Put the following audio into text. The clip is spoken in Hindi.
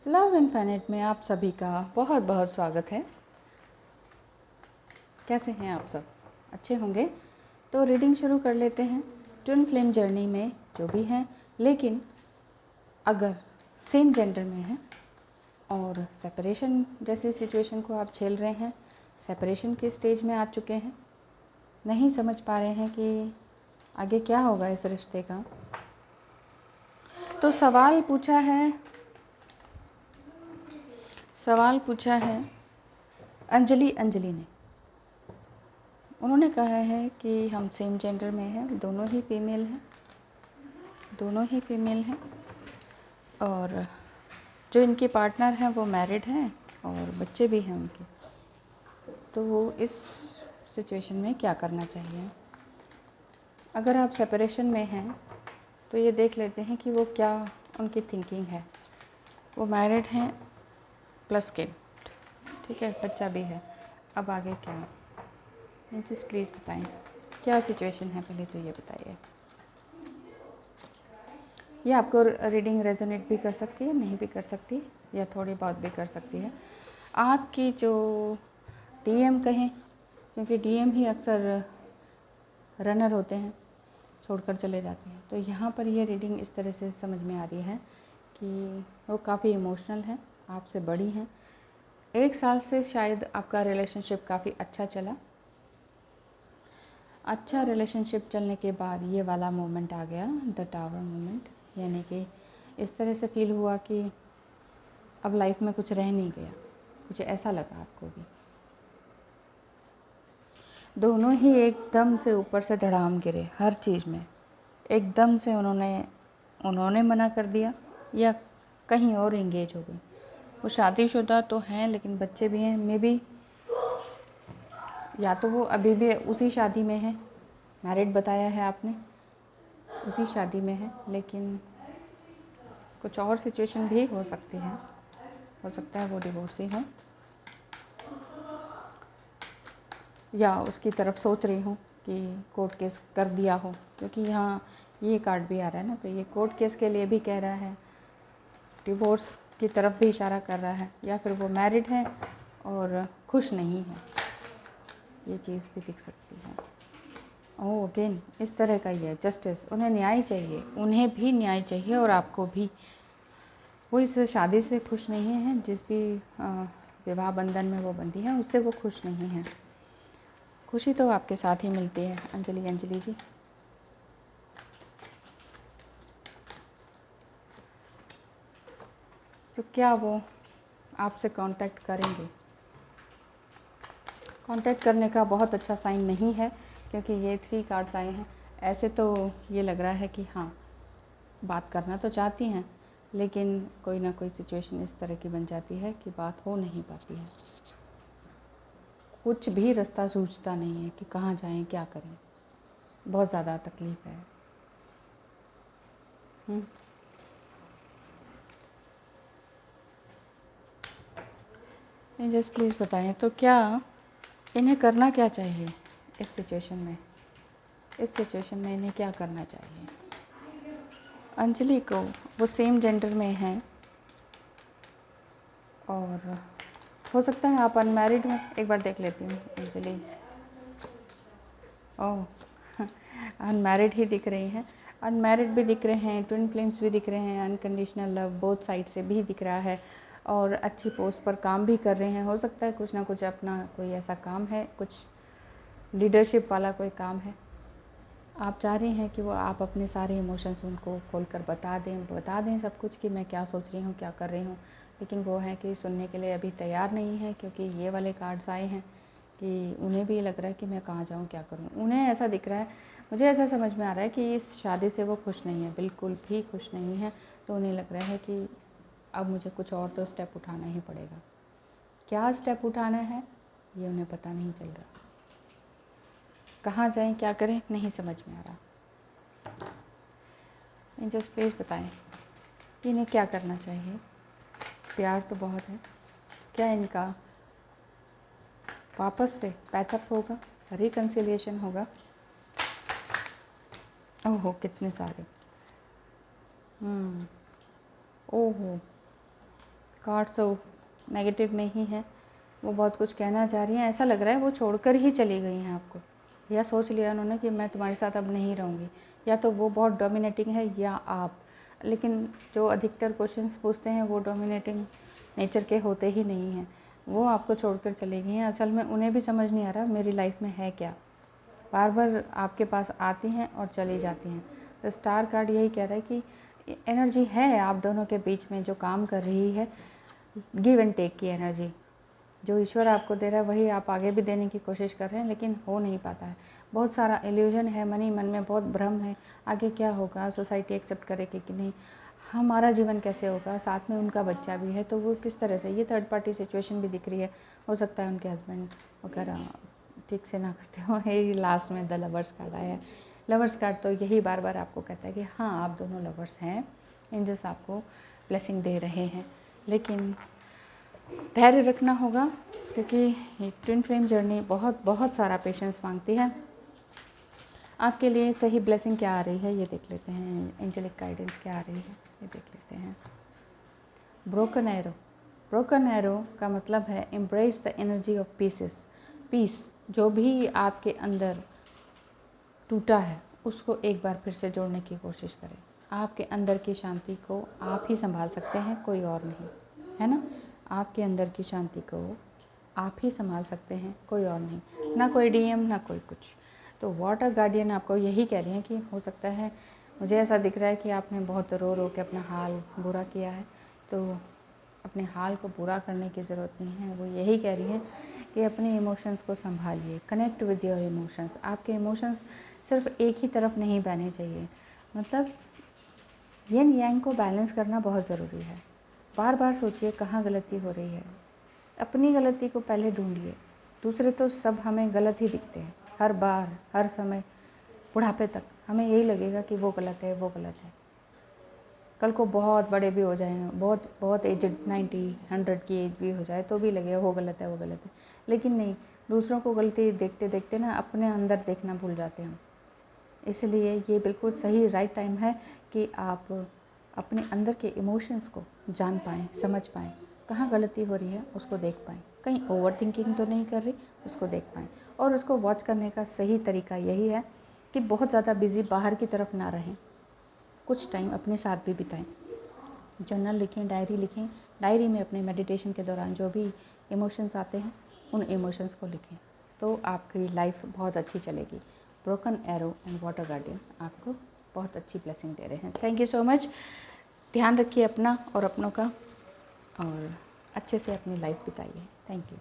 लव इनफिनिट में आप सभी का बहुत बहुत स्वागत है। कैसे हैं आप सब? अच्छे होंगे। तो रीडिंग शुरू कर लेते हैं। ट्विन फ्लेम जर्नी में जो भी हैं, लेकिन अगर सेम जेंडर में हैं और सेपरेशन जैसी सिचुएशन को आप झेल रहे हैं, सेपरेशन के स्टेज में आ चुके हैं, नहीं समझ पा रहे हैं कि आगे क्या होगा इस रिश्ते का, तो सवाल पूछा है अंजलि ने। उन्होंने कहा है कि हम सेम जेंडर में हैं, दोनों ही फीमेल हैं और जो इनके पार्टनर हैं वो मैरिड हैं और बच्चे भी हैं उनके। तो वो इस सिचुएशन में क्या करना चाहिए? अगर आप सेपरेशन में हैं तो ये देख लेते हैं कि वो क्या उनकी थिंकिंग है। वो मैरिड हैं प्लस किड, ठीक है, बच्चा भी है। अब आगे क्या? एंजल्स प्लीज़ बताएं क्या सिचुएशन है, पहले तो ये बताइए। ये आपको रीडिंग रेजोनेट भी कर सकती है, नहीं भी कर सकती, या थोड़ी बहुत भी कर सकती है। आपकी जो डीएम कहें, क्योंकि डीएम ही अक्सर रनर होते हैं, छोड़कर चले जाते हैं। तो यहाँ पर ये रीडिंग इस तरह से समझ में आ रही है कि वो काफ़ी इमोशनल हैं, आपसे बड़ी हैं। 1 साल से शायद आपका रिलेशनशिप काफ़ी अच्छा रिलेशनशिप चलने के बाद ये वाला मोमेंट आ गया, द टावर मोमेंट। यानी कि इस तरह से फील हुआ कि अब लाइफ में कुछ रह नहीं गया, कुछ ऐसा लगा आपको भी। दोनों ही एकदम से ऊपर से धड़ाम गिरे हर चीज़ में। एकदम से उन्होंने मना कर दिया या कहीं और एंगेज हो गई। वो शादीशुदा तो हैं लेकिन बच्चे भी हैं। मे बी या तो वो अभी भी उसी शादी में है, मैरिड बताया है आपने, उसी शादी में है, लेकिन कुछ और सिचुएशन भी हो सकती है। हो सकता है वो डिवोर्सी हो या उसकी तरफ सोच रही हूँ कि कोर्ट केस कर दिया हो, क्योंकि यहाँ ये कार्ड भी आ रहा है ना, तो ये कोर्ट केस के लिए भी कह रहा है, डिवोर्स की तरफ भी इशारा कर रहा है, या फिर वो मैरिड है और खुश नहीं है, ये चीज़ भी दिख सकती है। ओह अगेन इस तरह का ही है, जस्टिस। उन्हें न्याय चाहिए, उन्हें भी न्याय चाहिए और आपको भी। वो इस शादी से खुश नहीं हैं, जिस भी विवाह बंधन में वो बंधी हैं उससे वो खुश नहीं हैं। खुशी तो आपके साथ ही मिलती है अंजलि जी। तो क्या वो आपसे कांटेक्ट करेंगे? कांटेक्ट करने का बहुत अच्छा साइन नहीं है, क्योंकि ये 3 कार्ड्स आए हैं। ऐसे तो ये लग रहा है कि हाँ, बात करना तो चाहती हैं, लेकिन कोई ना कोई सिचुएशन इस तरह की बन जाती है कि बात हो नहीं पाती है। कुछ भी रास्ता सूझता नहीं है कि कहाँ जाएं, क्या करें। बहुत ज़्यादा तकलीफ़ है। जस्ट प्लीज़ बताएं तो क्या इन्हें करना क्या चाहिए इस सिचुएशन में? इस सिचुएशन में इन्हें क्या करना चाहिए? अंजलि को वो सेम जेंडर में हैं और हो सकता है आप अनमैरिड हो। एक बार देख लेती हूँ अंजलि। ओह अनमैरिड ही दिख रही हैं। अनमैरिड भी दिख रहे हैं, ट्विन फ्लेम्स भी दिख रहे हैं, अनकंडीशनल लव बोथ साइड से भी दिख रहा है, और अच्छी पोस्ट पर काम भी कर रहे हैं। हो सकता है कुछ ना कुछ अपना कोई ऐसा काम है, कुछ लीडरशिप वाला कोई काम है। आप चाह रही हैं कि वो आप अपने सारे इमोशंस उनको खोलकर बता दें सब कुछ, कि मैं क्या सोच रही हूँ, क्या कर रही हूँ, लेकिन वो है कि सुनने के लिए अभी तैयार नहीं है, क्योंकि ये वाले कार्ड्स आए हैं कि उन्हें भी लग रहा है कि मैं कहाँ जाऊँ, क्या करूँ। उन्हें ऐसा दिख रहा है, मुझे ऐसा समझ में आ रहा है कि इस शादी से वो खुश नहीं है, बिल्कुल भी खुश नहीं है। तो उन्हें लग रहा है कि अब मुझे कुछ और तो स्टेप उठाना ही पड़ेगा। क्या स्टेप उठाना है ये उन्हें पता नहीं चल रहा। कहाँ जाएं, क्या करें, नहीं समझ में आ रहा। एंजल्स प्लीज़ बताएं कि इन्हें क्या करना चाहिए। प्यार तो बहुत है, क्या इनका वापस से पैचअप होगा, रिकन्सिलिएशन होगा? ओहो कितने सारे। ओहो कार्ड्स तो नेगेटिव में ही हैं, वो बहुत कुछ कहना चाह रही हैं, ऐसा लग रहा है वो छोड़कर ही चली गई हैं आपको, या सोच लिया उन्होंने कि मैं तुम्हारे साथ अब नहीं रहूँगी, या तो वो बहुत डोमिनेटिंग है या आप। लेकिन जो अधिकतर क्वेश्चंस पूछते हैं वो डोमिनेटिंग नेचर के होते ही नहीं हैं, वो आपको छोड़कर चली गई हैं। असल में उन्हें भी समझ नहीं आ रहा मेरी लाइफ में है क्या, बार बार आपके पास आती हैं और चली जाती हैं। तो स्टार कार्ड यही कह रहा है कि एनर्जी है आप दोनों के बीच में जो काम कर रही है, गिव एंड टेक की एनर्जी जो ईश्वर आपको दे रहा है वही आप आगे भी देने की कोशिश कर रहे हैं, लेकिन हो नहीं पाता है। बहुत सारा इल्यूजन है, मन में बहुत भ्रम है, आगे क्या होगा, सोसाइटी एक्सेप्ट करेगी कि नहीं, हमारा जीवन कैसे होगा, साथ में उनका बच्चा भी है तो वो किस तरह से, ये थर्ड पार्टी सिचुएशन भी दिख रही है। हो सकता है उनके हस्बैंड वगैरह ठीक से ना करते हो। ये लास्ट में द लवर्स कार्ड आया है। लवर्स कार्ड तो यही बार बार आपको कहता है कि हाँ आप दोनों लवर्स हैं, एंजल्स आपको ब्लेसिंग दे रहे हैं, लेकिन धैर्य रखना होगा क्योंकि ये ट्विन फ्लेम जर्नी बहुत सारा पेशेंस मांगती है। आपके लिए सही ब्लेसिंग क्या आ रही है ये देख लेते हैं, एंजेलिक गाइडेंस क्या आ रही है ये देख लेते हैं। ब्रोकन एरो, ब्रोकन एरो का मतलब है embrace the energy of peace. जो भी आपके अंदर टूटा है उसको एक बार फिर से जोड़ने की कोशिश करें। आपके अंदर की शांति को आप ही संभाल सकते हैं, कोई और नहीं, है ना। आपके अंदर की शांति को आप ही संभाल सकते हैं, कोई और नहीं, ना कोई डीएम ना कोई कुछ। तो वाटर गार्डियन आपको यही कह रही है कि हो सकता है, मुझे ऐसा दिख रहा है कि आपने बहुत रो रो के अपना हाल बुरा किया है, तो अपने हाल को पूरा करने की ज़रूरत नहीं है। वो यही कह रही है कि अपने इमोशंस को संभालिए, कनेक्ट विद योर इमोशंस। आपके इमोशंस सिर्फ एक ही तरफ नहीं बहने चाहिए, मतलब यिन यांग को बैलेंस करना बहुत ज़रूरी है। बार बार सोचिए कहाँ गलती हो रही है, अपनी गलती को पहले ढूंढिए। दूसरे तो सब हमें गलत ही दिखते हैं, हर बार हर समय बुढ़ापे तक हमें यही लगेगा कि वो गलत है वो गलत है। कल को बहुत बड़े भी हो जाएं, बहुत एजड 90 100 की एज भी हो जाए तो भी लगेगा वो गलत है वो गलत है। लेकिन नहीं, दूसरों को गलती देखते देखते ना अपने अंदर देखना भूल जाते हैं। इसलिए ये बिल्कुल सही राइट टाइम है कि आप अपने अंदर के इमोशंस को जान पाएँ, समझ पाएँ, कहाँ गलती हो रही है उसको देख पाएँ, कहीं ओवर थिंकिंग तो नहीं कर रही उसको देख पाएँ। और उसको वॉच करने का सही तरीका यही है कि बहुत ज़्यादा बिज़ी बाहर की तरफ ना रहें, कुछ टाइम अपने साथ भी बिताएं। जर्नल लिखें, डायरी लिखें, डायरी में अपने मेडिटेशन के दौरान जो भी इमोशंस आते हैं उन इमोशंस को लिखें, तो आपकी लाइफ बहुत अच्छी चलेगी। Broken arrow and water guardian आपको बहुत अच्छी ब्लेसिंग दे रहे हैं। Thank you so much. ध्यान रखिए अपना और अपनों का, और अच्छे से अपनी लाइफ बिताइए। Thank you.